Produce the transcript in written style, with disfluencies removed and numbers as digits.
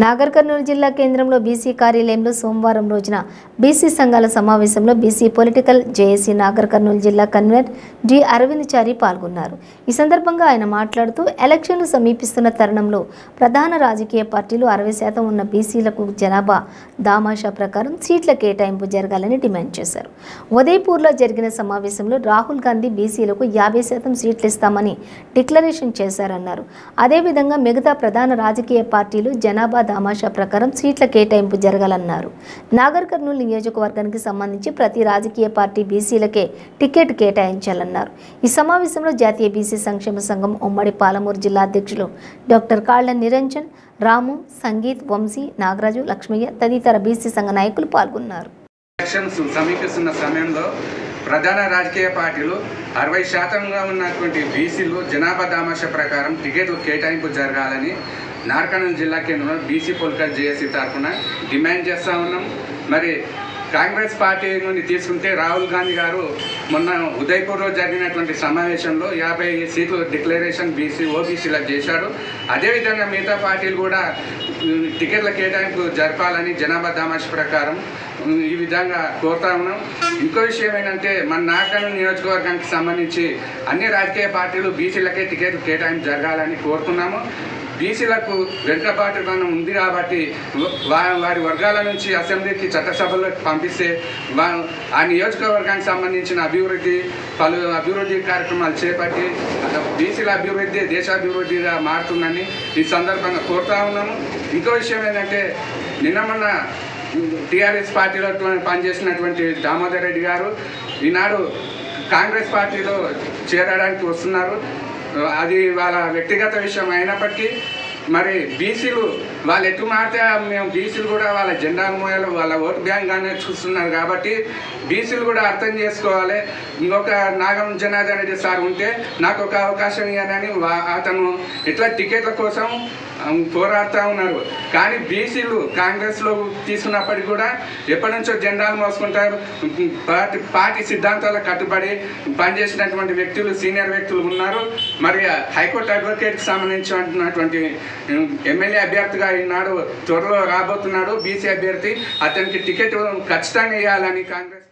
నాగర్ కర్నూలు జిల్లా కేంద్రంలో బీసీ కార్యాలయంలో సోమవారం రోజున బీసీ సంఘాల సమావేశంలో BC political JAC Nagar Kurnool జిల్లా కన్వీనర్ డి అరవిందచారి పాల్గొన్నారు. ఈ సందర్భంగా ఆయన మాట్లాడుతూ ఎలక్షన్లు సమీపిస్తున్న తరుణంలో ప్రధాన రాజకీయ పార్టీలు 60% ఉన్న బీసీలకు జనాభా దామాషా ప్రకారం సీట్ల కేటాయింపు జరగాలని డిమాండ్ చేశారు. ఉదయపూర్లో జరిగిన సమావేశంలో రాహుల్ గాంధీ బీసీలకు 50% సీట్లు ఇస్తామని డిక్లరేషన్ చేశారన్నారు. అదేవిధంగా మిగతా ప్రధాన రాజకీయ పార్టీలు జనాభా దామాషా ప్రకారం సీట్ల కేటాయింపు జరగాలన్నారు. నాగర్ కర్నూలు నియోజకవర్గానికి సంబంధించి ప్రతి రాజకీయ పార్టీ బీసీలకే టికెట్ కేటాయించాలన్నారు. ఈ సమావేశంలో జాతీయ బీసీ సంక్షేమ సంఘం ఉమ్మడి పాలమూరు జిల్లా అధ్యక్షులు డాక్టర్ కాళ్ల నిరంజన్, రాము, సంగీత్, వంశీ, నాగరాజు, లక్ష్మయ్య తదితర బీసీ సంఘ నాయకులు పాల్గొన్నారు. ఎలక్షన్స్ సమీపిస్తున్న సమయంలో ప్రధాన రాజకీయ పార్టీలు 60%గా ఉన్నటువంటి బీసీలు జనాభా దామాషా ప్రకారం టికెట్లు కేటాయింపు జరగాలని నాగర్ కర్నూలు జిల్లా కేంద్రంలో బీసీ పొలిటికల్ జేఏసీ తరఫున డిమాండ్ చేస్తూ ఉన్నాం. మరి కాంగ్రెస్ పార్టీ నుండి తీసుకుంటే రాహుల్ గాంధీ గారు మొన్న ఉదయపూర్లో జరిగినటువంటి సమావేశంలో 50 సీట్లు డిక్లరేషన్ ఓబీసీలకు చేశారు. అదేవిధంగా మిగతా పార్టీలు కూడా టికెట్ల కేటాయింపు జరపాలని జనాభా దామాషా ప్రకారం ఈ విధంగా కోరుతా ఉన్నాం. ఇంకో విషయం ఏంటంటే మన నాగర్ కర్నూలు నియోజకవర్గానికి సంబంధించి అన్ని రాజకీయ పార్టీలు బీసీలకే టికెట్ కేటాయింపు జరగాలని కోరుతున్నాము. బీసీలకు వెనుకబాటుతనం ఉంది కాబట్టి వారి వర్గాల నుంచి అసెంబ్లీకి చట్టసభలకు పంపిస్తే ఆ నియోజకవర్గానికి సంబంధించిన పలు అభివృద్ధి కార్యక్రమాలు చేపట్టి బీసీల అభివృద్ధి దేశాభివృద్ధిగా మారుతుందని ఈ సందర్భంగా కోరుతా ఉన్నాము. ఇంకో విషయం ఏంటంటే నిన్న మొన్న టీఆర్ఎస్ పార్టీలో పనిచేసినటువంటి దామోదర్ రెడ్డి గారు ఈనాడు కాంగ్రెస్ పార్టీలో చేరడానికి వస్తున్నారు. అది వాళ్ళ వ్యక్తిగత విషయం అయినప్పటికీ మరి బీసీలు వాళ్ళు ఎటు మారితే మేము బీసీలు కూడా వాళ్ళ జెండా మోయాలు వాళ్ళ ఓటు బ్యాంక్గానే చూస్తున్నారు కాబట్టి బీసీలు కూడా అర్థం చేసుకోవాలి. ఇంకొక నాగం జనార్దన్ రెడ్డి సార్ ఉంటే నాకు ఒక అవకాశం ఇవ్వాలని అతను ఇట్లా టికెట్ల కోసం పోరాడుతూ ఉన్నారు. కానీ బీసీలు కాంగ్రెస్లో తీసుకున్నప్పటికీ కూడా ఎప్పటి నుంచో జెండాలు మోసుకుంటారు. పార్టీ సిద్ధాంతాలకు కట్టుబడి పనిచేసినటువంటి వ్యక్తులు సీనియర్ వ్యక్తులు ఉన్నారు. మరి హైకోర్టు అడ్వకేట్కి సంబంధించినటువంటి ఎమ్మెల్యే అభ్యర్థిగా ఈనాడు త్వరలో రాబోతున్నాడు బీసీ అభ్యర్థి. అతనికి టికెట్ ఖచ్చితంగా ఇవ్వాలని కాంగ్రెస్